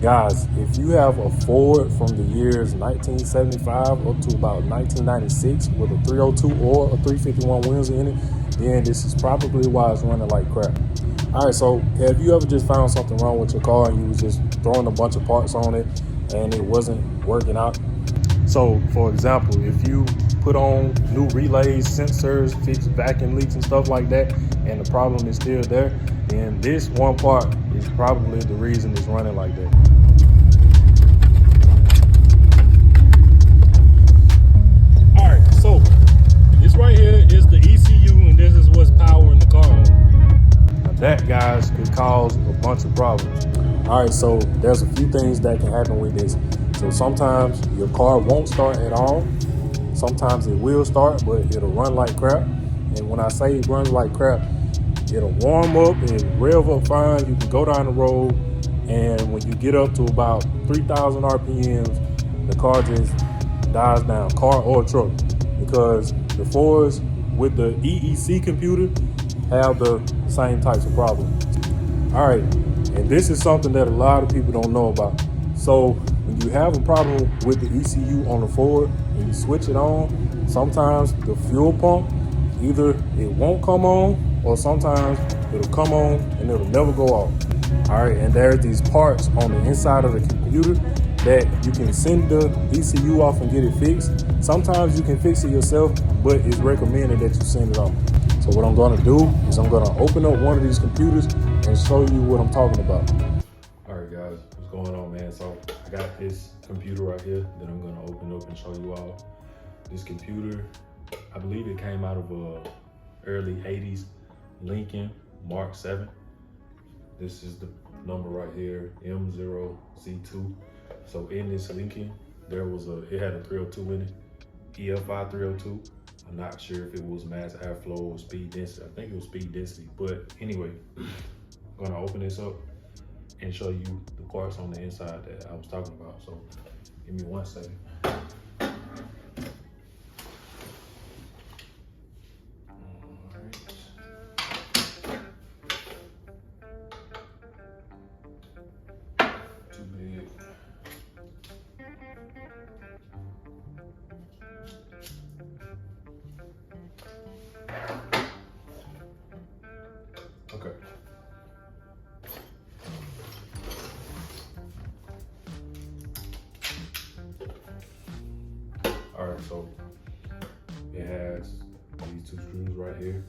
Guys, if you have a Ford from the years 1975 up to about 1996 with a 302 or a 351 wheels in it, then this is probably why it's running like crap. All right, so have you ever just found something wrong with your car and you was just throwing a bunch of parts on it and it wasn't working out? So, for example, if you put on new relays, sensors, fix vacuum leaks and stuff like that, and the problem is still there, then this one part is probably the reason it's running like that. All right, so this right here is the ECU, and this is what's powering the car. Now that, guys, could cause a bunch of problems. All right, so there's a few things that can happen with this. So sometimes your car won't start at all. Sometimes it will start, but it'll run like crap. And when I say it runs like crap, it'll warm up and rev up fine. You can go down the road, and when you get up to about 3,000 RPMs, the car just dies down, car or truck, because the Fords with the EEC computer have the same types of problems. All right, and this is something that a lot of people don't know about. So when you have a problem with the ECU on the Ford and you switch it on, sometimes the fuel pump, either it won't come on or sometimes it'll come on and it'll never go off. All right, and there's these parts on the inside of the computer that you can send the ECU off and get it fixed. Sometimes you can fix it yourself, but it's recommended that you send it off. So what I'm gonna do is I'm gonna open up one of these computers and show you what I'm talking about. All right, guys, what's going on, man? So I got this computer right here that I'm gonna open up and show you all. This computer, I believe it came out of a early 80s Lincoln Mark 7. This is the number right here, M0Z2. So in this Lincoln, it had a 302 in it, EFI 302. I'm not sure if it was mass airflow or speed density. I think it was speed density, but anyway, I'm gonna open this up and show you the parts on the inside that I was talking about. So give me 1 second. Too big. Okay. All right, so it has these 2 screws right here.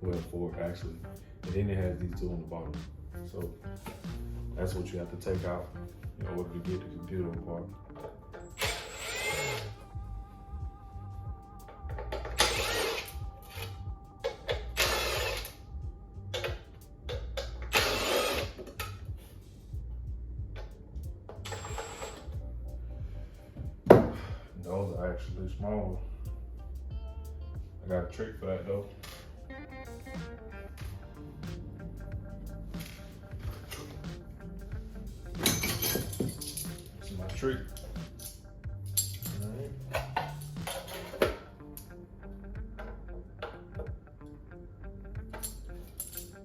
Well, 4 actually. And then it has these 2 on the bottom. So that's what you have to take out in order to get the computer apart. Those are actually small. I got a trick for that though. This is my trick. All right.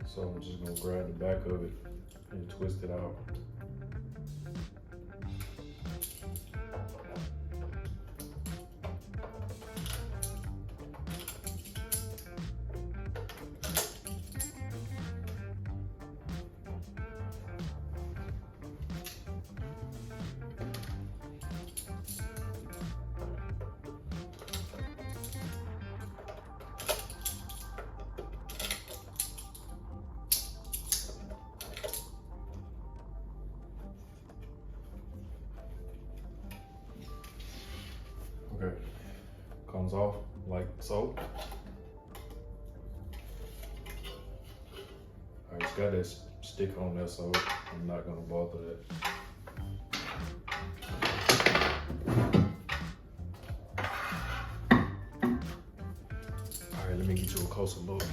So I'm just gonna grab the back of it and twist it out. Okay, comes off like so. All right, it's got that stick on there, so I'm not gonna bother that. All right, let me get you a closer look.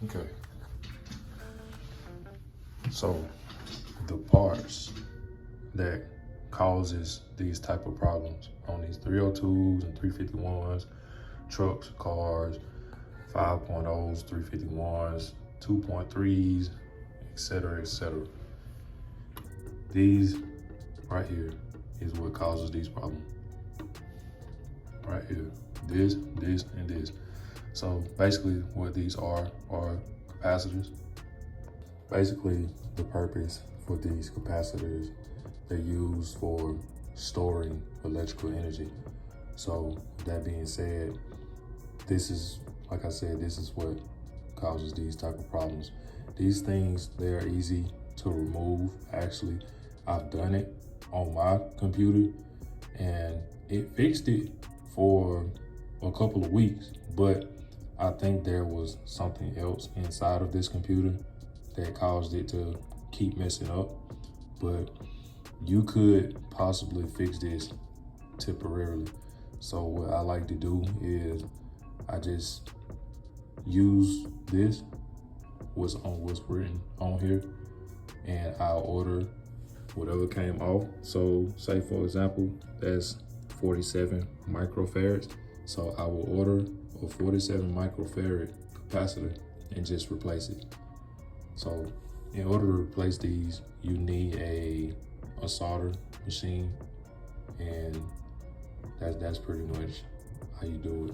Okay. So the parts that causes these type of problems on these 302s and 351s, trucks, cars, 5.0s, 351s, 2.3s, etc., etc. These right here is what causes these problems. Right here, this, and this. So basically what these are capacitors. Basically the purpose for these capacitors, they're used for storing electrical energy. So that being said, this is, like I said, this is what causes these type of problems. These things, they're easy to remove. Actually, I've done it on my computer and it fixed it for a couple of weeks, but I think there was something else inside of this computer that caused it to keep messing up. But you could possibly fix this temporarily. So what I like to do is I just use this, what's written on here, and I'll order whatever came off. So say for example, that's 47 microfarads. So I will order a 47 microfarad capacitor and just replace it. So in order to replace these, you need a solder machine, and that's pretty much how you do it.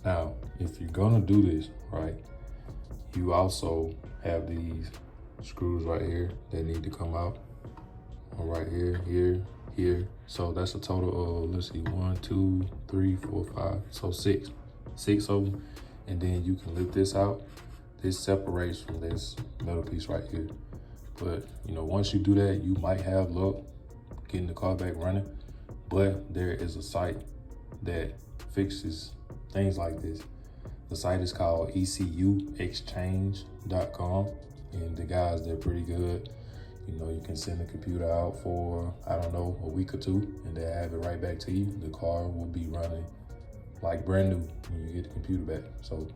Now, if you're gonna do this, right, you also have these screws right here that need to come out. Right here, here. So that's a total of, let's see, 1, 2, 3, 4, 5. So six of them. And then you can lift this out. This separates from this metal piece right here. But you know, once you do that, you might have luck getting the car back running. But there is a site that fixes things like this. The site is called ECUexchange.com, and the guys, they're pretty good. You know, you can send the computer out for, I don't know, a week or two, and they'll have it right back to you. The car will be running like brand new when you get the computer back. So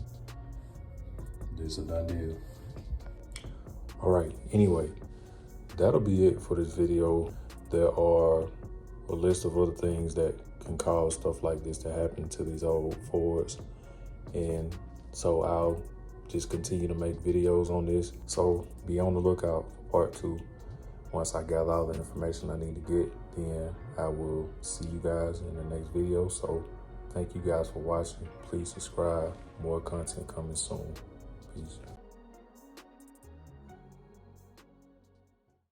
this is a done deal. All right, anyway, that'll be it for this video. There are a list of other things that can cause stuff like this to happen to these old Fords. And so I'll just continue to make videos on this. So be on the lookout for part 2. Once I gather all the information I need to get, then I will see you guys in the next video. So thank you guys for watching. Please subscribe. More content coming soon. Peace.